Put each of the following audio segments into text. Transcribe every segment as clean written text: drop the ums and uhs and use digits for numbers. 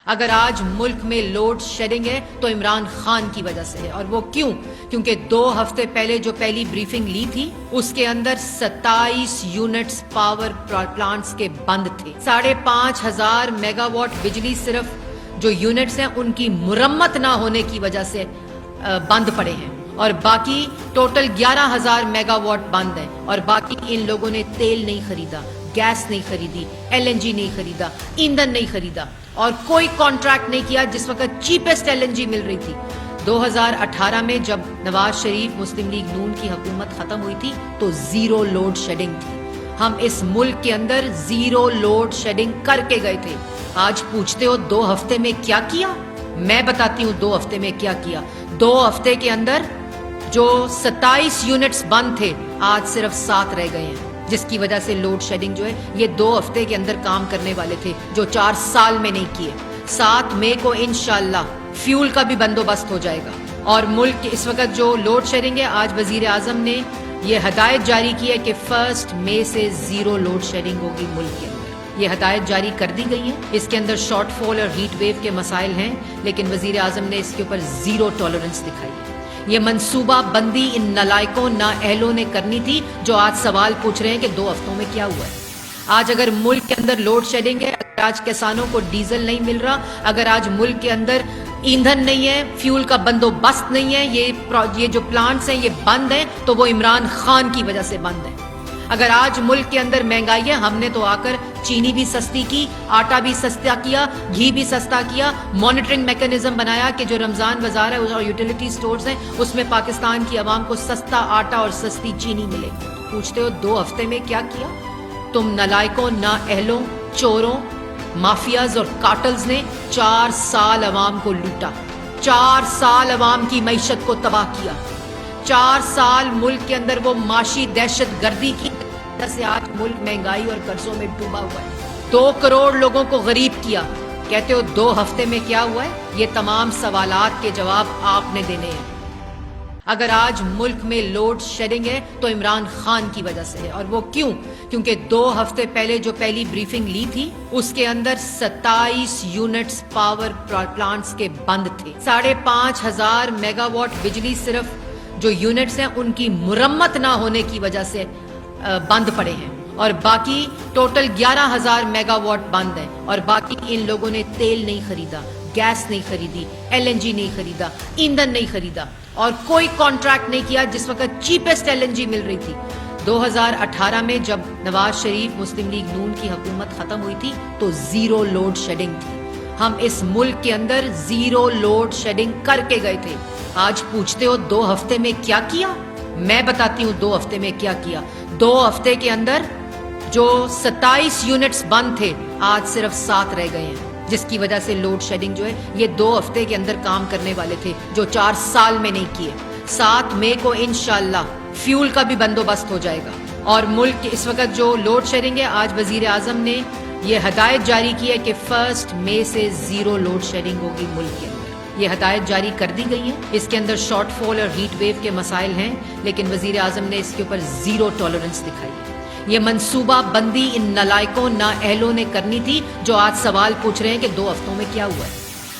اگر آج ملک میں لوڈ شیڈنگ ہے تو عمران خان کی وجہ سے ہے. اور وہ کیوں؟ کیونکہ 2 ہفتے پہلے جو پہلی بریفنگ لی تھی اس کے اندر 27 یونٹس پاور پلانٹس کے بند تھے. 5,500 میگا واٹ بجلی صرف جو یونٹس ہیں ان کی مرمت نہ ہونے کی وجہ سے بند پڑے ہیں، اور باقی ٹوٹل 11,000 میگا واٹ بند ہیں. اور باقی ان لوگوں نے تیل نہیں خریدا، گیس نہیں خریدی، LNG نہیں خریدا، ایندھن نہیں خریدا، اور کوئی کانٹریکٹ نہیں کیا جس وقت چیپسٹ LNG مل رہی تھی. 2018 میں جب نواز شریف مسلم لیگ نون کی حکومت ختم ہوئی تھی تو زیرو لوڈ شیڈنگ تھی. ہم اس ملک کے اندر زیرو لوڈ شیڈنگ کر کے گئے تھے. آج پوچھتے ہو 2 ہفتے میں کیا کیا؟ میں بتاتی ہوں 2 ہفتے میں کیا کیا. 2 ہفتے کے اندر جو 27 یونٹس بند تھے آج صرف 7 رہ گئے ہیں، جس کی وجہ سے لوڈ شیڈنگ جو ہے یہ 2 ہفتے کے اندر کام کرنے والے تھے جو 4 سال میں نہیں کیے. 7 مئی کو انشاءاللہ فیول کا بھی بندوبست ہو جائے گا. اور ملک اس وقت جو لوڈ شیڈنگ ہے، آج وزیر اعظم نے یہ ہدایت جاری کی ہے کہ 1 مئی سے زیرو لوڈ شیڈنگ ہوگی ملک کے اندر. یہ ہدایت جاری کر دی گئی ہے. اس کے اندر شارٹ فال اور ہیٹ ویو کے مسائل ہیں، لیکن وزیر اعظم نے اس کے اوپر زیرو ٹالرنس دکھائی ہے. یہ منصوبہ بندی ان نالائکوں نااہلوں نے کرنی تھی جو آج سوال پوچھ رہے ہیں کہ 2 ہفتوں میں کیا ہوا ہے. آج اگر ملک کے اندر لوڈ شیڈنگ ہے، اگر آج کسانوں کو ڈیزل نہیں مل رہا، اگر آج ملک کے اندر ایندھن نہیں ہے، فیول کا بندوبست نہیں ہے، یہ جو پلانٹس ہیں یہ بند ہیں، تو وہ عمران خان کی وجہ سے بند ہیں. اگر آج ملک کے اندر مہنگائی ہے، ہم نے تو آ کر چینی بھی سستی کی، آٹا بھی سستا کیا، گھی بھی سستا کیا، مانیٹرنگ میکانزم بنایا کہ جو رمضان بازار ہے اور یوٹیلیٹی سٹورز ہیں اس میں پاکستان کی عوام کو سستا آٹا اور سستی چینی ملے. پوچھتے ہو 2 ہفتے میں کیا کیا؟ تم نالائکوں، نااہلوں، چوروں، مافیاز اور کارٹلز نے 4 سال عوام کو لوٹا، 4 سال عوام کی معیشت کو تباہ کیا. 4 سال ملک کے اندر وہ معاشی دہشت گردی کی وجہ سے آج ملک مہنگائی اور قرضوں میں ڈوبا ہوا ہے. 2 کروڑ لوگوں کو غریب کیا. کہتے ہو 2 ہفتے میں کیا ہوا ہے؟ یہ تمام سوالات کے جواب آپ نے دینے ہیں. اگر آج ملک میں لوڈ شیڈنگ ہے تو عمران خان کی وجہ سے ہے. اور وہ کیوں؟ کیونکہ 2 ہفتے پہلے جو پہلی بریفنگ لی تھی اس کے اندر 27 یونٹس پاور پلانٹس کے بند تھے. 5,500 میگا واٹ بجلی صرف جو یونٹس ہیں ان کی مرمت نہ ہونے کی وجہ سے بند پڑے ہیں، اور باقی ٹوٹل 11,000 میگا واٹ بند ہیں. اور باقی ان لوگوں نے تیل نہیں خریدا، گیس نہیں خریدی، LNG نہیں خریدا، ایندھن نہیں خریدا، اور کوئی کانٹریکٹ نہیں کیا جس وقت چیپسٹ LNG مل رہی تھی. 2018 میں جب نواز شریف مسلم لیگ نون کی حکومت ختم ہوئی تھی تو زیرو لوڈ شیڈنگ تھی. ہم اس ملک کے اندر زیرو لوڈ شیڈنگ کر کے گئے تھے. آج پوچھتے ہو 2 ہفتے میں کیا کیا؟ میں بتاتی ہوں 2 ہفتے میں کیا کیا. 2 ہفتے کے اندر جو 27 یونٹس بند تھے آج صرف 7 رہ گئے ہیں، جس کی وجہ سے لوڈ شیڈنگ جو ہے یہ 2 ہفتے کے اندر کام کرنے والے تھے جو 4 سال میں نہیں کیے. 7 مئی کو انشاءاللہ فیول کا بھی بندوبست ہو جائے گا. اور ملک اس وقت جو لوڈ شیڈنگ ہے، آج وزیر اعظم نے یہ ہدایت جاری کی ہے کہ 1 مئی سے زیرو لوڈ شیڈنگ ہوگی ملک کے اندر. یہ ہدایت جاری کر دی گئی ہے. اس کے اندر شارٹ فال اور ہیٹ ویو کے مسائل ہیں، لیکن وزیر اعظم نے اس کے اوپر زیرو ٹالرنس دکھائی ہے. یہ منصوبہ بندی ان نالائکوں نااہلوں نے کرنی تھی جو آج سوال پوچھ رہے ہیں کہ 2 ہفتوں میں کیا ہوا ہے.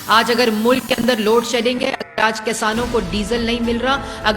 آج اگر ملک کے اندر لوڈ شیڈنگ ہے، اگر آج کسانوں کو ڈیزل نہیں مل رہا، اگر